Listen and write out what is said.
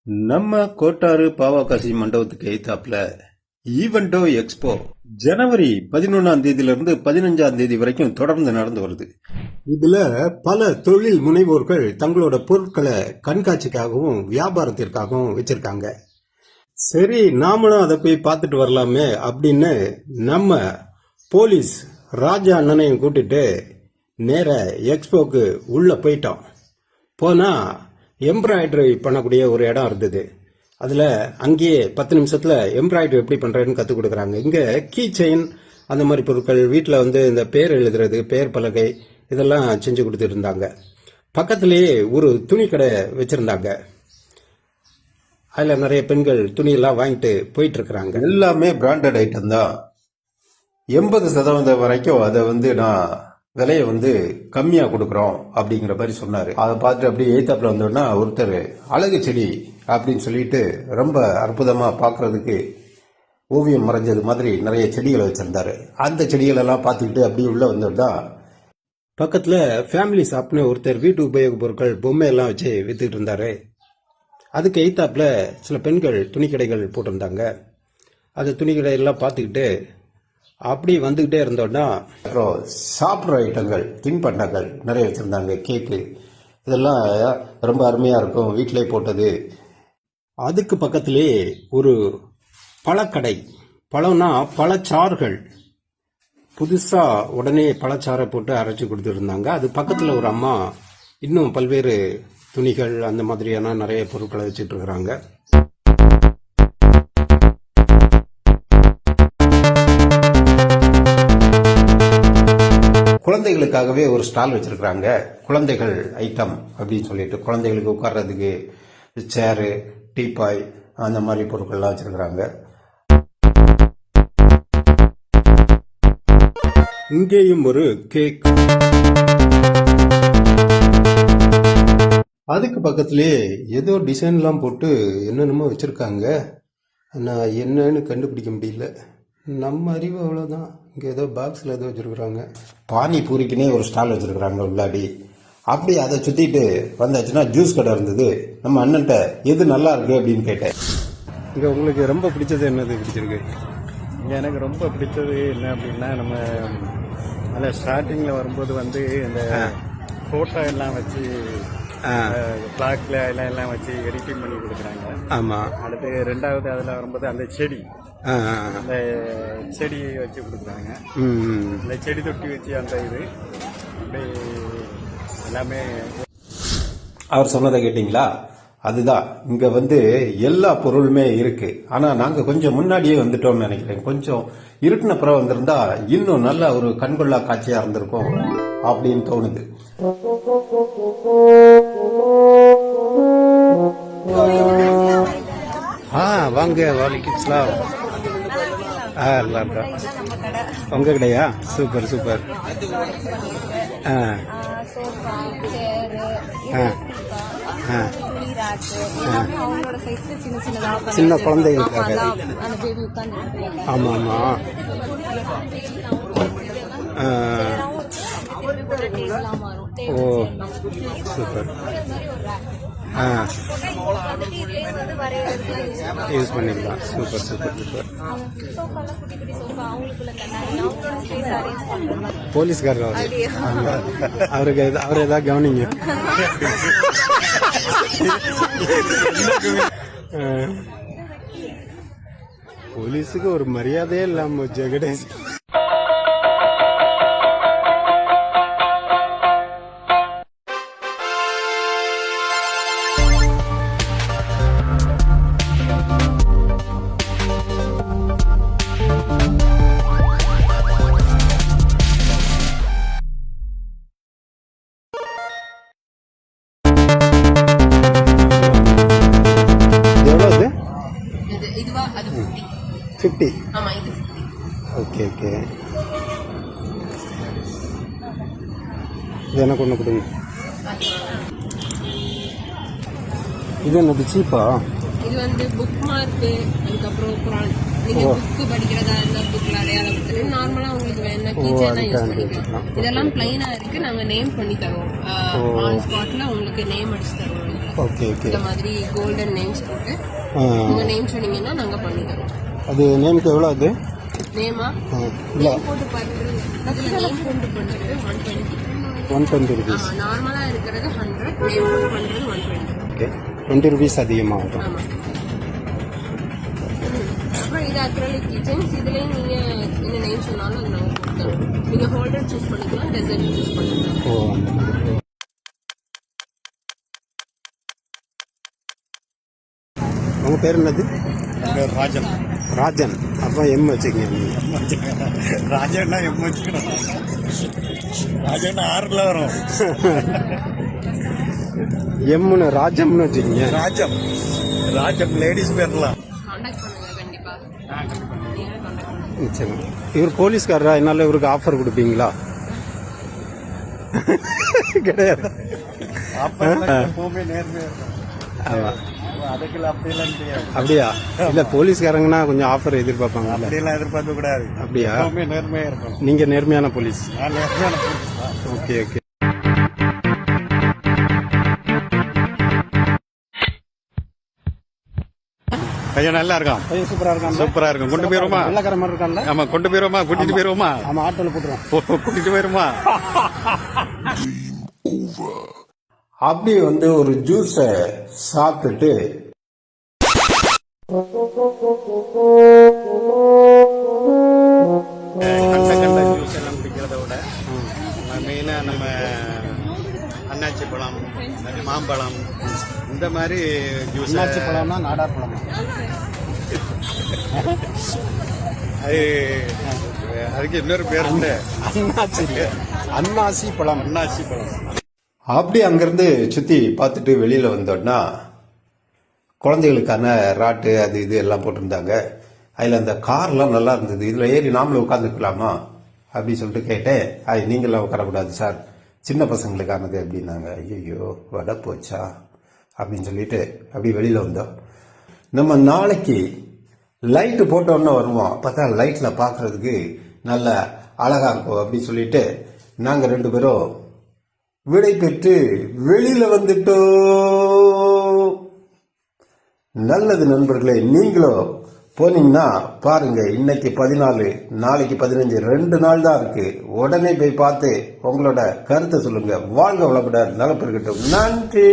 நம்ம கோட்டாறு பாவாகாசி மண்டபத்துக்கு எய்தாப்புல ஈவெண்டோ எக்ஸ்போ ஜனவரி 11ஆம் தேதியிலிருந்து 15ஆம் தேதி வரைக்கும் தொடர்ந்து நடந்து வருது. இதுல பல தொழில் முனைவோர்கள் தங்களோட பொருட்களை கண்காட்சிக்காகவும் வியாபாரத்திற்காகவும் வச்சிருக்காங்க. சரி, நாமளும் அதை போய் பார்த்துட்டு வரலாமே அப்படின்னு நம்ம போலீஸ் ராஜா அண்ணனையும் கூட்டிட்டு நேர எக்ஸ்போக்கு உள்ள போயிட்டோம். போனா எம்ப்ராய்டரி பண்ணக்கூடிய ஒரு இடம் இருந்தது. அதுல அங்கேயே 10 நிமிஷத்துல எம்ப்ராய்டரி எப்படி பண்றதுன்னு கத்துக் கொடுக்குறாங்க. இங்க கீ செயின் அந்த மாதிரி பொருட்கள், வீட்டில் இந்த பேர் எழுதுறது, பேர் பலகை இதெல்லாம் செஞ்சு கொடுத்துட்டு இருந்தாங்க. பக்கத்திலேயே ஒரு துணி கடை வச்சிருந்தாங்க. அதுல நிறைய பெண்கள் துணியெல்லாம் வாங்கிட்டு போயிட்டு இருக்கிறாங்க. எல்லாமே பிராண்டட் ஐட்டம் தான். 80% வரைக்கும் அதை நான் விலையை கம்மியா கொடுக்குறோம் அப்படிங்கிற மாதிரி சொன்னாரு. அதை பார்த்துட்டு அப்படியே எய்தாப்புல வந்தோன்னா ஒருத்தர் அழகு செடி அப்படின்னு சொல்லிட்டு ரொம்ப அற்புதமா பாக்குறதுக்கு ஓவியம் மறைஞ்சது மாதிரி நிறைய செடிகளை வச்சிருந்தாரு. அந்த செடிகள் எல்லாம் பார்த்துக்கிட்டு அப்படியே உள்ள வந்தோம்னா பக்கத்துல ஃபேமிலி ஷாப்னு ஒருத்தர் வீட்டு உபயோக பொருட்கள் பொம்மை எல்லாம் வச்சு வித்துட்டு இருந்தாரு. அதுக்கு எய்தாப்புல சில பெண்கள் துணிக்கடைகள் போட்டிருந்தாங்க. அந்த துணிக்கடையெல்லாம் பார்த்துக்கிட்டு அப்படி வந்துகிட்டே இருந்தோம்னா அப்புறம் சாப்பிட்ற ஐட்டங்கள், தின்பண்டங்கள் நிறைய வச்சிருந்தாங்க. கேக்கு இதெல்லாம் ரொம்ப அருமையா இருக்கும், வீட்டிலே போட்டது. அதுக்கு பக்கத்திலே ஒரு பழக்கடை. பழம்னா பழச்சாறுகள், புதுசா உடனே பழச்சாறை போட்டு அரைச்சி கொடுத்துருந்தாங்க. அது பக்கத்துல ஒரு அம்மா இன்னும் பல்வேறு துணிகள் அந்த மாதிரியான நிறைய பொருட்களை வச்சுட்டு இருக்கிறாங்க. குழந்தைகளுக்காகவே ஒரு ஸ்டால் வச்சிருக்கிறாங்க. குழந்தைகள் ஐட்டம் அப்படின்னு சொல்லிட்டு குழந்தைகளுக்கு உட்கார்றதுக்கு சேரு, டீபாய் அந்த மாதிரி பொருட்கள்லாம் வச்சிருக்கிறாங்க. இங்கேயும் ஒரு கேக். அதுக்கு பக்கத்திலே ஏதோ டிசைன்லாம் போட்டு என்னென்னமோ வச்சிருக்காங்க. நான் என்னன்னு கண்டுபிடிக்க முடியல. நம்ம அறிவு அவ்வளோதான். இங்கே ஏதோ பாக்ஸில் ஏதோ வச்சுருக்குறாங்க. பானிபூரிக்குனே ஒரு ஸ்டால் வச்சுருக்குறாங்க உள்ளாடி. அப்படி அதை சுற்றிட்டு வந்தாச்சுன்னா ஜூஸ் கடை இருந்தது. நம்ம அண்ணன்ட்ட எது நல்லா இருக்கு அப்படின்னு கேட்டேன். இங்கே உங்களுக்கு ரொம்ப பிடிச்சது என்னது பிடிச்சிருக்கு? இங்கே எனக்கு ரொம்ப பிடிச்சது என்ன அப்படின்னா, நம்ம அதில் ஸ்டார்டிங்கில் வரும்போது இந்த ஃபோட்டோ எல்லாம் வச்சு பிளாக்ல எல்லாம் வச்சு எடிட்டிங் பண்ணி கொடுக்குறாங்க. ஆமாம். அடுத்து ரெண்டாவது அதில் வரும்போது அந்த செடி, அந்த செடி வச்சு கொடுக்குறாங்க. அந்த செடி தொட்டி வச்சு அந்த இது அப்படி எல்லாமே. அவர் சொன்னதை கேட்டீங்களா? அதுதான் இங்க எல்லா பொருளுமே இருக்கு. ஆனா நாங்க கொஞ்சம் முன்னாடியே வந்துட்டோம்னு நினைக்கிறேன். கொஞ்சம் இருட்டின பிறகு வந்திருந்தா இன்னும் நல்ல ஒரு கண்கொள்ளா காட்சியா இருந்திருக்கும் அப்படின்னு தோணுது. வாங்க வாலிகிட்ஸ்லாம். நல்லா இருக்கா உங்க கடையா? Super super. சின்ன குழந்தைகளுக்காக. ஆமா ஆமா. ஓ சூப்பர். யூஸ் பண்ணிக்கலாம். Super super super. போலீஸ்காரர் அவருக்கு அவர் ஏதாவது கவனிங்க. போலீஸுக்கு ஒரு மரியாதையே இல்லாம ஜெகடேஷ். அது 50. ஆமா, இது 50. Okay okay. இது எனக்கு ஒன்று கொடுங்க. இது என்னது சீப்பா? இது புக் மார்க், அதுக்கப்புறம் நீங்க புக்கு படிக்கிறதா இருந்தா புக்ல அடையாளப்படுத்துறது. நார்மலா உங்களுக்கு வேணா கீச்சேனா யூஸ் பண்ணிக்கலாம். இதெல்லாம் பிளைனா இருக்கு. நாங்க நேம் பண்ணி தருவோம். ஆன் ஸ்பாட்ல உங்களுக்கு நேம் அடிச்சு தருவோம். Okay okay. இந்த மாதிரி கோல்டன் நேம்ஸ் போட்டு உங்க நேம் சொன்னீங்கன்னா நாங்க பண்ணி தரோம். அது நேமுக்கு எவ்வளோ அது? நேமா இல்லை, நேம் போட்டு பண்ணுறது, அதுல நேம் போட்டு பண்ணுறது 120. 120 rupees. நார்மலா இருக்கிறது 100, நேம் போட்டு பண்றது 120. ஓகே, 20 rupees அதிகமாகும். ஆமா. அப்புறம் இது அக்ரலிக் கிச்சன்ஸ். இதுலயும் நீங்க என்ன நேம் சொன்னாலும் அது நாங்க போட்டு தரோம். நீங்க ஹோல்டர் சூஸ் பண்ணிக்கலாம், டெசர்ட் சூஸ் பண்ணிக்கலாம். ஓ, அந்த மாதிரி. உங்கள் பேர் என்னது? ராஜன். ராஜன். அப்போ எம் வச்சுக்கங்க. ராஜன்னா எம் வச்சுக்கணும். ராஜன்னா 6ல வரும். எம்னு ராஜம்னு வச்சுக்கங்க. ராஜம். ராஜம் லேடிஸ் பேர்லாம். கான்டாக்ட் பண்ணுங்க கண்டிப்பா. நீங்க கான்டாக்ட் பண்ணுங்க. நிச்சயமா. இவர் போலீஸ்காரரா, என்னால இவருக்கு ஆஃபர் கொடுப்பீங்களா? கிடையாது. எப்பவுமே நேர்மையா இருக்கும். ஆமா. அதுக்குள்ள அப்படியெல்லாம் தெரியாது. அப்படியா? இல்ல, போலீஸ்காரங்கன்னா கொஞ்சம் ஆஃபர் எதிர்பார்ப்பாங்க. அப்படியெல்லாம் எதிர்பார்க்க கூடாது. அப்படியா? எப்பவுமே நேர்மையா இருக்கும். நீங்க நேர்மையான போலீஸ். நான் நேர்மையான police தான். Okay okay. பையன் நல்லா இருக்கான். சூப்பரா இருக்காங்க. சூப்பரா இருக்கும். கொண்டு போயிருமா? வெள்ளக்கார மாதிரி இருக்கான்ல? ஆமா, கொண்டு போயிருமா? கூட்டிட்டு போயிருமா? ஆமா, ஆட்டோல போட்டுருவோம். கூட்டிட்டு போயிருமா? அப்படி வந்து ஒரு ஜூஸ சாப்பிட்டுட்டு கண்ட ஜூஸ் எல்லாம் குடிக்கிறத விட மெயினா நம்ம அன்னாச்சி பழம், மாம்பழம், இந்த மாதிரி ஜூஸ். அன்னாச்சி பழம்னா நாடார் பழமா? அது அதுக்கு இன்னொரு பேர் உண்டு. அன்னாச்சி அன்னாசி பழம். அன்னாச்சி பழம். அப்படி அங்கிருந்து சுத்தி பார்த்துட்டு வெளியில வந்தோம்னா குழந்தைகளுக்கான ராட்டு அது இது எல்லாம் போட்டிருந்தாங்க. அதில் அந்த கார்லாம் நல்லா இருந்தது. இதில் ஏறி நாமளும் உட்காந்துக்கலாமா அப்படின்னு சொல்லிட்டு கேட்டேன். அது நீங்களாம் உட்காரக்கூடாது சார், சின்ன பசங்களுக்கானது அப்படின்னாங்க. ஐயோ, வடை போச்சா அப்படின்னு சொல்லிட்டு அப்படி வெளியில் வந்தோம். நம்ம நாளைக்கு லைட்டு போட்டோன்னு வருவோம். பார்த்தா லைட்டில் பார்க்கறதுக்கு நல்ல அழகா இருக்கும் அப்படின்னு சொல்லிட்டு நாங்கள் 2 பேரும் விடை பெற்று வெளியில வந்துட்டோம். நல்லது நண்பர்களே, நீங்களும் போனீங்கன்னா பாருங்க. இன்னைக்கு 14, நாளைக்கு 15, 2 நாள் தான் இருக்கு. உடனே போய் பார்த்து உங்களோட கருத்தை சொல்லுங்க. வாழ்க வளமுடன், நலம் பெருகட்டும். நன்றி.